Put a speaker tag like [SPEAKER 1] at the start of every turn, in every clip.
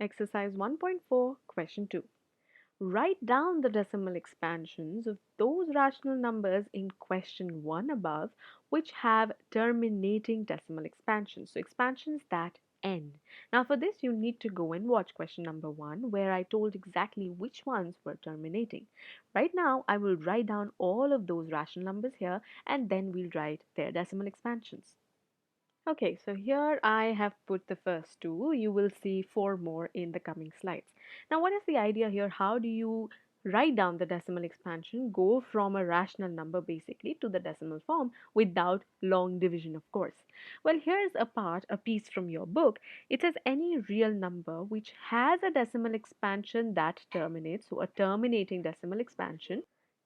[SPEAKER 1] Exercise 1.4, question 2. Write down the decimal expansions of those rational numbers in question 1 above which have terminating decimal expansions. So expansions that end. Now for this you need to go and watch question number 1 where I told exactly which ones were terminating. Right now I will write down all of those rational numbers here and then we'll write their decimal expansions. Okay, so here I have put the first two. You will see four more in the coming slides. Now, what is the idea here? How do you write down the decimal expansion, go from a rational number basically to the decimal form without long division, of course? Well, here's a piece from your book. It says any real number which has a decimal expansion that terminates, so a terminating decimal expansion,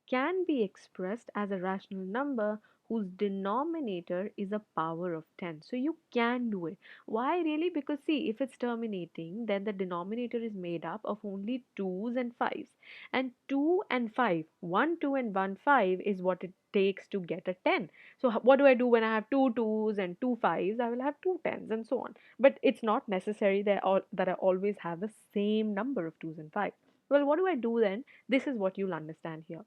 [SPEAKER 1] can be expressed as a rational number whose denominator is a power of 10. So you can do it. Why really? Because see, if it's terminating, then the denominator is made up of only 2's and 5's. And 2 and 5, 1 2 and 1 5 is what it takes to get a 10. So what do I do when I have two 2's and two 5's? I will have two 10's and so on. But it's not necessary that I always have the same number of 2's and 5's. Well, what do I do then? This is what you'll understand here.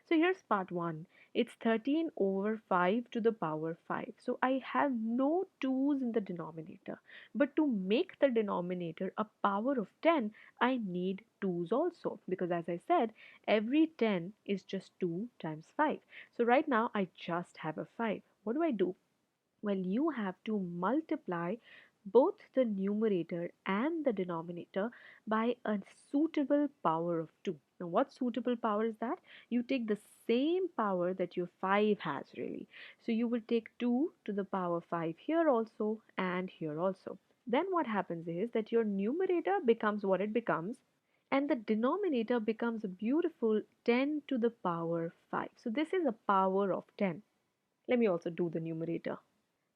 [SPEAKER 1] So here's part 1. It's 13 over 5 to the power 5. So I have no 2's in the denominator. But to make the denominator a power of 10, I need 2's also. Because as I said, every 10 is just 2 times 5. So right now I just have a 5. What do I do? Well, you have to multiply both the numerator and the denominator by a suitable power of 2. Now, what suitable power is that? You take the same power that your 5 has really. So, you will take 2 to the power 5 here also and here also. Then what happens is that your numerator becomes what it becomes and the denominator becomes a beautiful 10 to the power 5. So, this is a power of 10. Let me also do the numerator.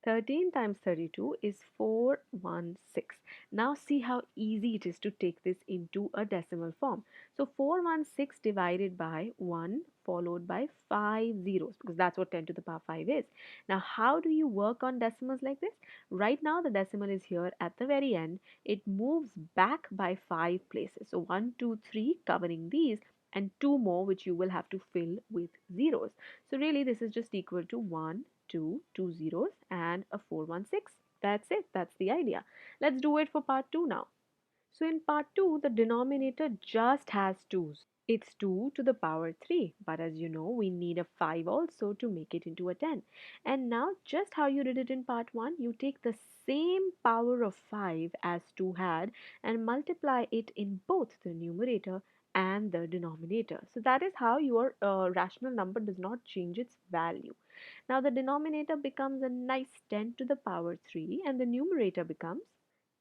[SPEAKER 1] 13 times 32 is 416. Now see how easy it is to take this into a decimal form. So 416 divided by 1 followed by 5 zeros because that's what 10 to the power 5 is. Now how do you work on decimals like this? Right now the decimal is here at the very end. It moves back by 5 places. So 1, 2, 3 covering these and 2 more which you will have to fill with zeros. So really this is just equal to 1, 2 zeros and a 416. That's it. That's the idea. Let's do it for part 2 now. So in part 2, the denominator just has 2's. It's 2 to the power 3. But as you know, we need a 5 also to make it into a 10. And now just how you did it in part 1, you take the same power of 5 as 2 had and multiply it in both the numerator and the denominator. So that is how your rational number does not change its value. Now the denominator becomes a nice 10 to the power 3 and the numerator becomes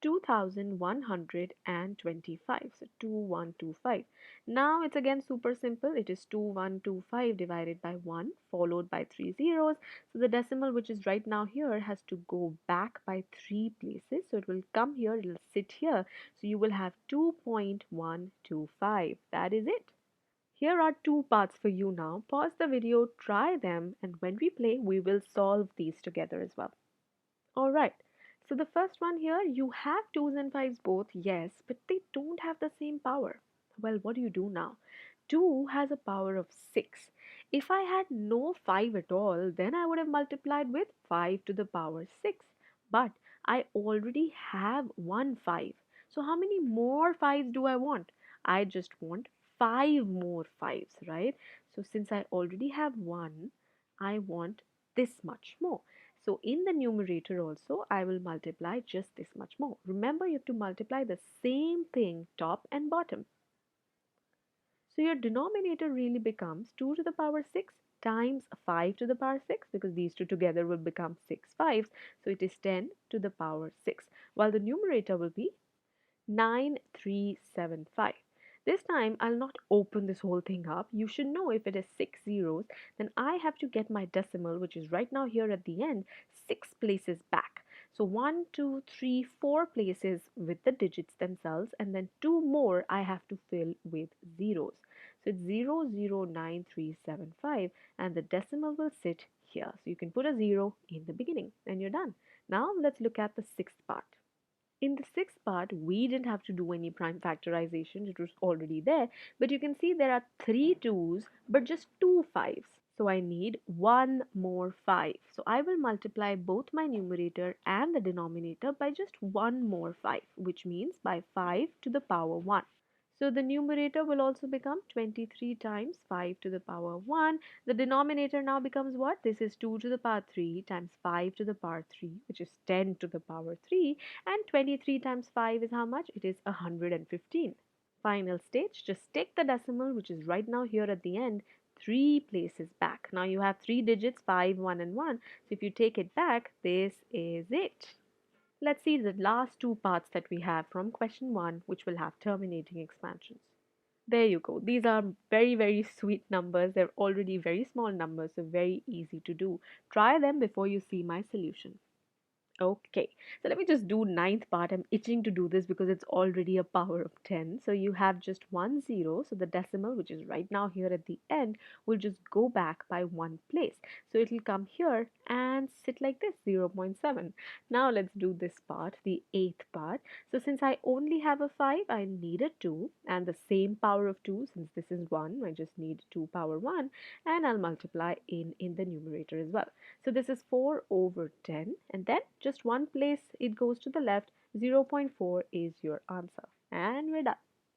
[SPEAKER 1] 2125. So 2125. Now it's again super simple. It is 2125 divided by 1 followed by 3 zeros. So the decimal which is right now here has to go back by 3 places. So it will come here, it will sit here. So you will have 2.125. That is it. Here are two parts for you now. Pause the video, try them, and when we play, we will solve these together as well. Alright, so the first one here, you have 2's and 5's both, yes, but they don't have the same power. Well, what do you do now? 2 has a power of 6. If I had no 5 at all, then I would have multiplied with 5 to the power 6. But I already have one 5. So how many more 5's do I want? I just want 5 more 5's, right? So since I already have one, I want this much more. So in the numerator also, I will multiply just this much more. Remember, you have to multiply the same thing top and bottom. So your denominator really becomes 2 to the power 6 times 5 to the power 6 because these two together will become 6 5's. So it is 10 to the power 6 while the numerator will be 9375. This time I'll not open this whole thing up. You should know if it is 6 zeros, then I have to get my decimal, which is right now here at the end, 6 places back. So 1, 2, 3, 4 places with the digits themselves, and then 2 more I have to fill with zeros. So it's 009375, and the decimal will sit here. So you can put a 0 in the beginning, and you're done. Now let's look at the sixth part. In the sixth part, we didn't have to do any prime factorization, it was already there, but you can see there are three 2's but just two 5's. So I need one more 5. So I will multiply both my numerator and the denominator by just one more 5, which means by 5 to the power 1. So the numerator will also become 23 times 5 to the power 1. The denominator now becomes what? This is 2 to the power 3 times 5 to the power 3, which is 10 to the power 3. And 23 times 5 is how much? It is 115. Final stage, just take the decimal, which is right now here at the end, three places back. Now you have three digits, 5, 1, and 1. So if you take it back, this is it. Let's see the last two parts that we have from question 1, which will have terminating expansions. There you go. These are very, very sweet numbers. They're already very small numbers, so very easy to do. Try them before you see my solution. Okay, so let me just do ninth part. I'm itching to do this because it's already a power of 10. So you have just one zero. So the decimal, which is right now here at the end, will just go back by one place. So it'll come here and sit like this, 0.7. Now let's do this part, the eighth part. So since I only have a 5, I need a 2. And the same power of 2, since this is 1, I just need 2 power 1. And I'll multiply in the numerator as well. So this is 4 over 10, and then just one place it goes to the left, 0.4 is your answer. And we're done.